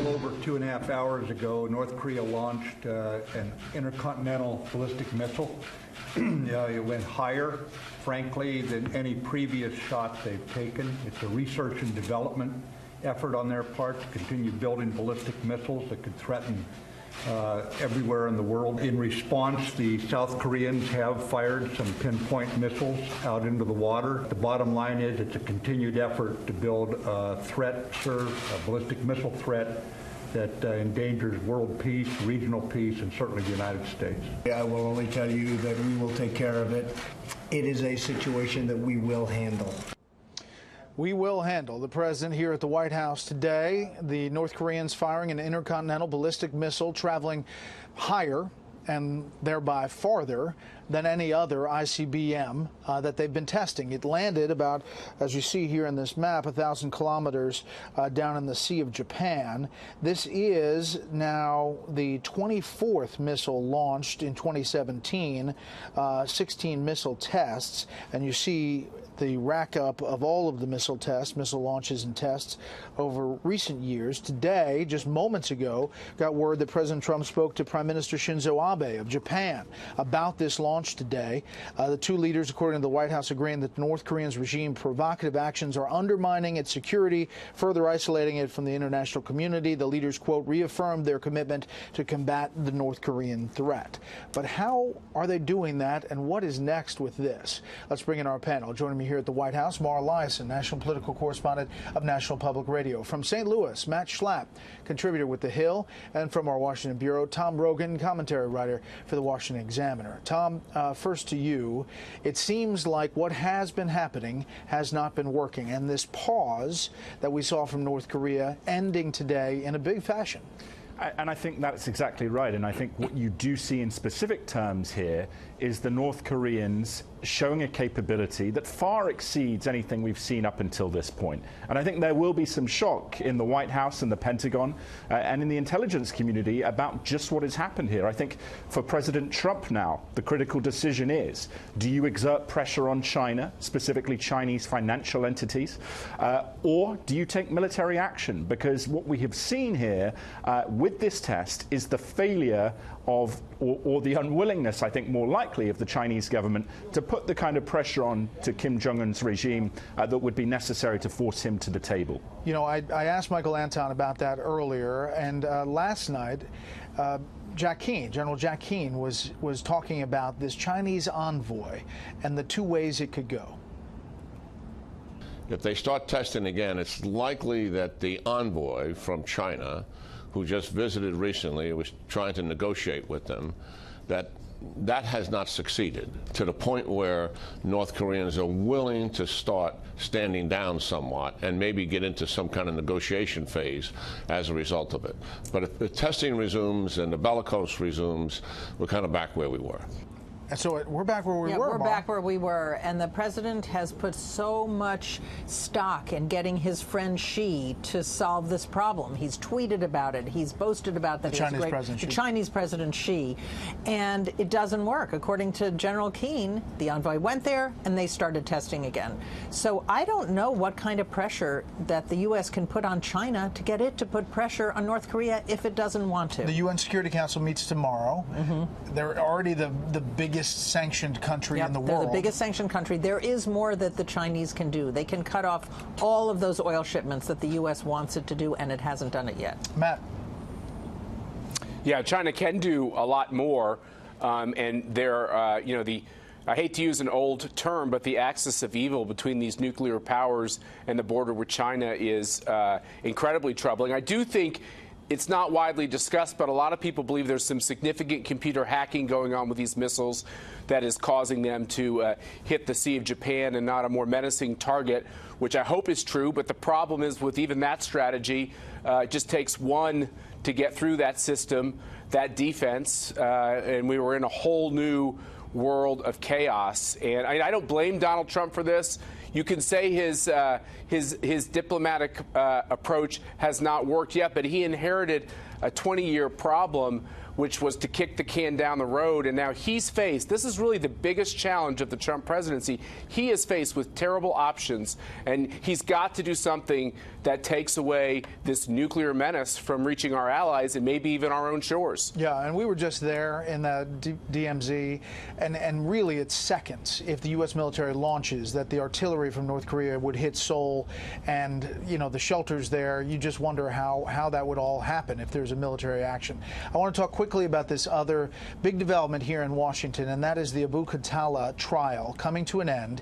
little over 2.5 hours ago, North Korea launched an intercontinental ballistic missile. It went higher, frankly, than any previous shot they've taken. It's a research and development effort on their part to continue building ballistic missiles that could threaten everywhere in the world. In response, the South Koreans have fired some pinpoint missiles out into the water. The bottom line is it's a continued effort to build a ballistic missile threat that endangers world peace, regional peace, and certainly the United States. I will only tell you that we will take care of it. It is a situation that we will handle. We will handle. The president here at the White House today, the North Koreans firing an intercontinental ballistic missile traveling higher and thereby farther than any other ICBM that they've been testing. It landed about, as you see here in this map, 1,000 kilometers down in the Sea of Japan. This is now the 24th missile launched in 2017, 16 missile tests, and you see the rack up of all of the missile launches and tests over recent years. Today, just moments ago, got word that President Trump spoke to Prime Minister Shinzo Abe of Japan about this launch today. The two leaders, according to the White House, agreeing that North Korea's regime provocative actions are undermining its security, further isolating it from the international community. The leaders, quote, reaffirmed their commitment to combat the North Korean threat. But how are they doing that, and what is next with this? Let's bring in our panel. Joining me here at the White House, Mara Liasson, national political correspondent of National Public Radio. From St. Louis, Matt Schlapp, contributor with The Hill, and from our Washington bureau, Tom Rogan, commentary writer for the Washington Examiner. Tom, first to you. It seems like what has been happening has not been working, and this pause that we saw from North Korea ending today in a big fashion. And I think that's exactly right. And I think what you do see in specific terms here is the North Koreans showing a capability that far exceeds anything we've seen up until this point. And I think there will be some shock in the White House and the Pentagon and in the intelligence community about just what has happened here. I think for President Trump now, the critical decision is, do you exert pressure on China, specifically Chinese financial entities, or do you take military action? Because what we have seen here with this test is the failure of, or the unwillingness, I think more likely, of the Chinese government to put the kind of pressure on to Kim Jong-un's regime that would be necessary to force him to the table. You know, I asked Michael Anton about that earlier, and last night, General Jack Keane was talking about this Chinese envoy and the two ways it could go. If they start testing again, it's likely that the envoy from China, who just visited recently, was trying to negotiate with them, that has not succeeded to the point where North Koreans are willing to start standing down somewhat and maybe get into some kind of negotiation phase as a result of it. But if the testing resumes and the bellicose resumes, we're kind of back where we were. And so we're back where we were. We're back where we were. And the president has put so much stock in getting his friend Xi to solve this problem. He's tweeted about it. He's boasted about that. The Chinese President Xi. And it doesn't work. According to General Keane, the envoy went there and they started testing again. So I don't know what kind of pressure that the U.S. can put on China to get it to put pressure on North Korea if it doesn't want to. The UN Security Council meets tomorrow. They're already the biggest sanctioned country in the world. They're the biggest sanctioned country. There is more that the Chinese can do. They can cut off all of those oil shipments that the U.S. wants it to do, and it hasn't done it yet. Matt. Yeah, China can do a lot more, and they're, you know, I hate to use an old term, but the axis of evil between these nuclear powers and the border with China is incredibly troubling. I do think it's not widely discussed, but a lot of people believe there's some significant computer hacking going on with these missiles that is causing them to hit the Sea of Japan and not a more menacing target, which I hope is true. But the problem is with even that strategy, it just takes one to get through that system, that defense, and we were in a whole new world of chaos. And I don't blame Donald Trump for this. You can say his diplomatic approach has not worked yet, but he inherited a 20-year problem, which was to kick the can down the road. And now he's faced, this is really the biggest challenge of the Trump presidency. He is faced with terrible options, and he's got to do something that takes away this nuclear menace from reaching our allies and maybe even our own shores. Yeah, and we were just there in the DMZ, and really it's seconds if the U.S. military launches that the artillery from North Korea would hit Seoul, and, you know, the shelters there. You just wonder how that would all happen if there's a military action. I want to talk quickly about this other big development here in Washington, and that is the Abu Khatala trial coming to an end.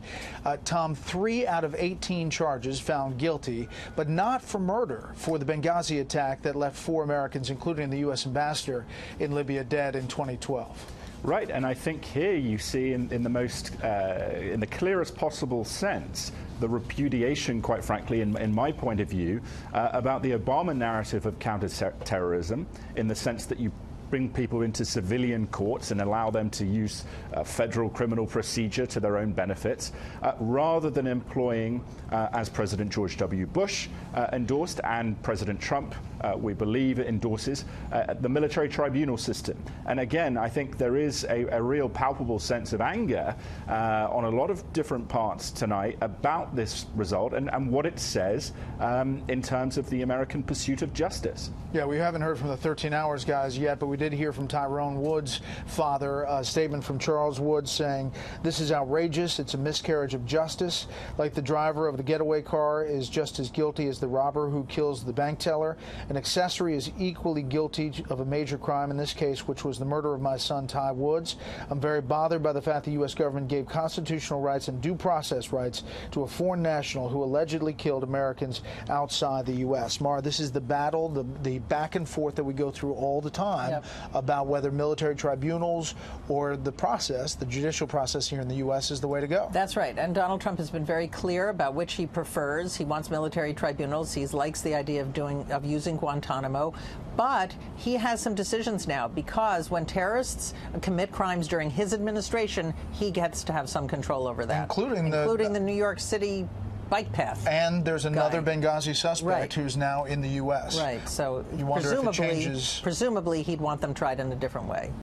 Tom, 3 out of 18 charges found guilty, but not for murder, for the Benghazi attack that left 4 Americans, including the U.S. ambassador in Libya, dead in 2012. Right, and I think here you see in the clearest possible sense the repudiation, quite frankly, in my point of view, about the Obama narrative of counterterrorism, in the sense that you bring people into civilian courts and allow them to use federal criminal procedure to their own benefits, rather than employing, as President George W. Bush endorsed and President Trump, we believe, endorses, the military tribunal system. And again, I think there is a real palpable sense of anger on a lot of different parts tonight about this result and what it says in terms of the American pursuit of justice. Yeah, we haven't heard from the 13 Hours guys yet, but we did hear from Tyrone Woods' father, a statement from Charles Woods saying, "This is outrageous. It's a miscarriage of justice. Like the driver of the getaway car is just as guilty as the robber who kills the bank teller. An accessory is equally guilty of a major crime in this case, which was the murder of my son, Ty Woods. I'm very bothered by the fact the U.S. government gave constitutional rights and due process rights to a foreign national who allegedly killed Americans outside the U.S." Mara, this is the battle, the back and forth that we go through all the time about whether military tribunals or the process, the judicial process here in the U.S. is the way to go. That's right. And Donald Trump has been very clear about which he prefers. He wants military tribunals. He likes the idea of using Guantanamo. But he has some decisions now, because when terrorists commit crimes during his administration, he gets to have some control over that, including the New York City bike path. And there's another Benghazi suspect who's now in the U.S. Right. So you wonder if it changes. Presumably he'd want them tried in a different way.